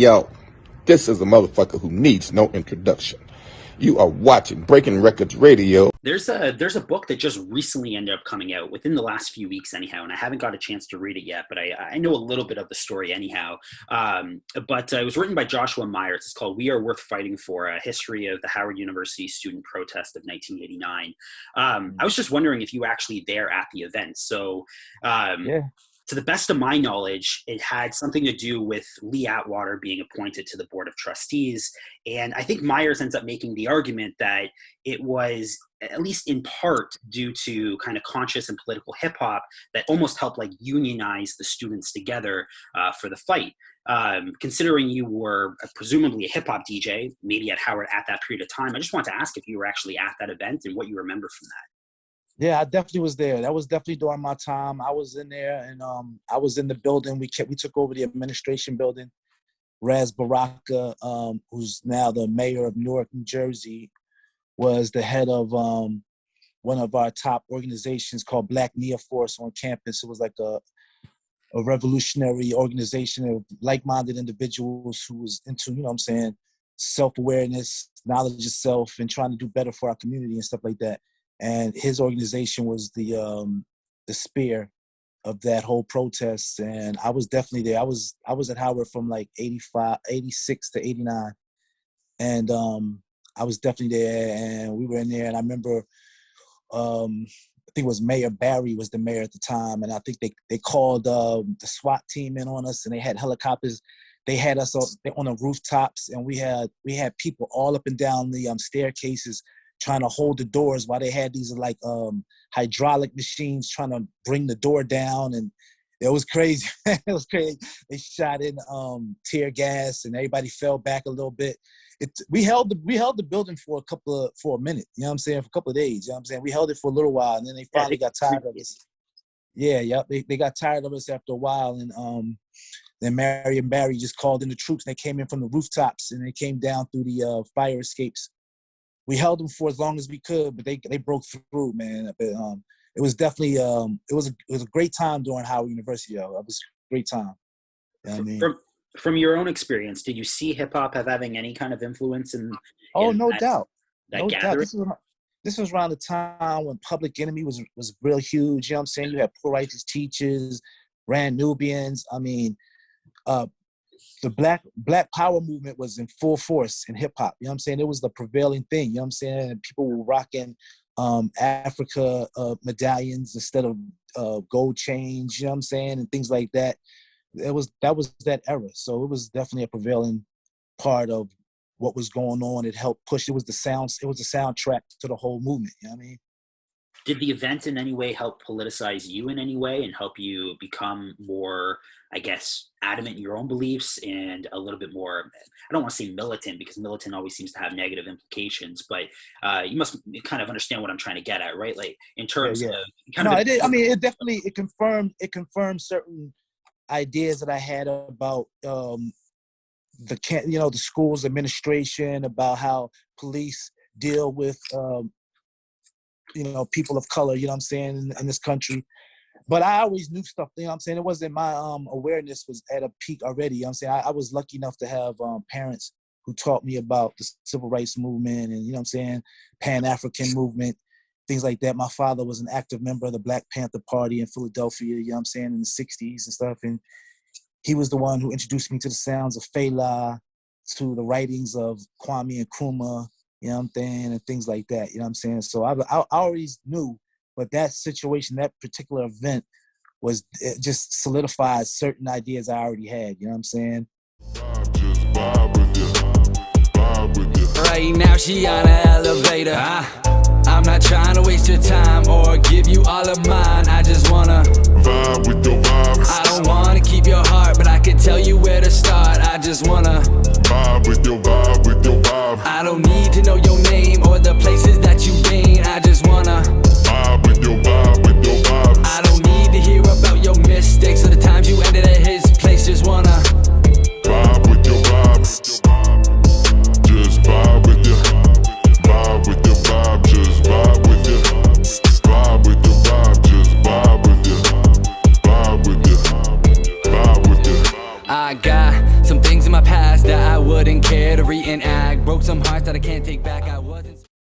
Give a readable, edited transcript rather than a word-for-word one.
Yo, this is a motherfucker who needs no introduction. You are watching Breaking Wreckords Radio. There's a book that just recently ended up coming out within the last few weeks anyhow, and I haven't got a chance to read it yet, but I know a little bit of the story anyhow. But it was written by Joshua Myers. It's called We Are Worth Fighting For, A History of the Howard University Student Protest of 1989. I was just wondering if you were actually there at the event. So Yeah. to the best of my knowledge, it had something to do with Lee Atwater being appointed to the Board of Trustees. And I think Myers ends up making the argument that it was, at least in part, due to kind of conscious and political hip hop that almost helped like unionize the students together for the fight. Considering you were presumably a hip hop DJ, maybe at Howard at that period of time, I just want to ask if you were actually at that event and what you remember from that. Yeah, I definitely was there. That was definitely during my time. I was in there, and I was in the building. We took over the administration building. Raz Baraka, who's now the mayor of Newark, New Jersey, was the head of one of our top organizations called Black Nia Force on campus. It was like a revolutionary organization of like-minded individuals who was into, you know what I'm saying, self-awareness, knowledge of self, and trying to do better for our community and stuff like that. And his organization was the spear of that whole protest. And I was definitely there. I was at Howard from like 86 to 89. And I was definitely there, and we were in there. And I remember, I think it was Mayor Barry was the mayor at the time. And I think they called the SWAT team in on us, and they had helicopters. They had us on the rooftops, and we had people all up and down the staircases trying to hold the doors while they had these like hydraulic machines trying to bring the door down. And it was crazy. It was crazy. They shot in tear gas, and everybody fell back a little bit. We held the building for a minute, you know what I'm saying, for a couple of days, you know what I'm saying. We held it for a little while, and then they finally got tired of us. Yeah, yep. They got tired of us after a while, and then Mary and Barry just called in the troops. They came in from the rooftops, and they came down through the fire escapes. We held them for as long as we could, but they broke through, man. But, it was definitely it was a great time during Howard University. It was a great time. You know what I mean? From your own experience, did you see hip hop having any kind of influence in? Oh, no doubt. That No gathering? doubt. This was around the time when Public Enemy was real huge. You know what I'm saying? You had Poor Righteous Teachers, Brand Nubians. I mean, the Black Power movement was in full force in hip hop. You know what I'm saying? It was the prevailing thing. You know what I'm saying? And people were rocking Africa medallions instead of gold chains. You know what I'm saying? And things like that. That was that era. So it was definitely a prevailing part of what was going on. It helped push. It was the soundtrack to the whole movement. You know what I mean? Did the event in any way help politicize you in any way and help you become more, I guess, adamant in your own beliefs and a little bit more, I don't want to say militant, because militant always seems to have negative implications, but you must kind of understand what I'm trying to get at, right? Like in terms of it definitely confirmed certain ideas that I had about the school's administration, about how police deal with people of color, you know what I'm saying, in this country. But I always knew stuff, you know what I'm saying? It wasn't my awareness was at a peak already, you know what I'm saying? I was lucky enough to have parents who taught me about the civil rights movement and, you know what I'm saying, Pan-African movement, things like that. My father was an active member of the Black Panther Party in Philadelphia, you know what I'm saying, in the 60s and stuff. And he was the one who introduced me to the sounds of Fela, to the writings of Kwame Nkrumah, you know what I'm saying, and things like that, you know what I'm saying? So I always knew, but that situation, that particular event it just solidified certain ideas I already had, you know what I'm saying? Right now she on an elevator. I'm not trying to waste your time or give you all of mine. I just wanna vibe with your vibes. I don't wanna keep your heart, but I can tell you where to start. I just wanna vibe with your vibe, with your vibe. I don't need to know your name or the places that you've been. I just wanna vibe with your vibe, with your vibe. I don't need to hear about your mistakes or the times you ended at his place. Just wanna vibe with your vibes. Just vibe with your vibe with your vibe. Just vibe with your vibe with your vibe. Just vibe with your vibe with your vibe with your. I got some things in my past wouldn't care to reenact. Broke some hearts that I can't take back. I wasn't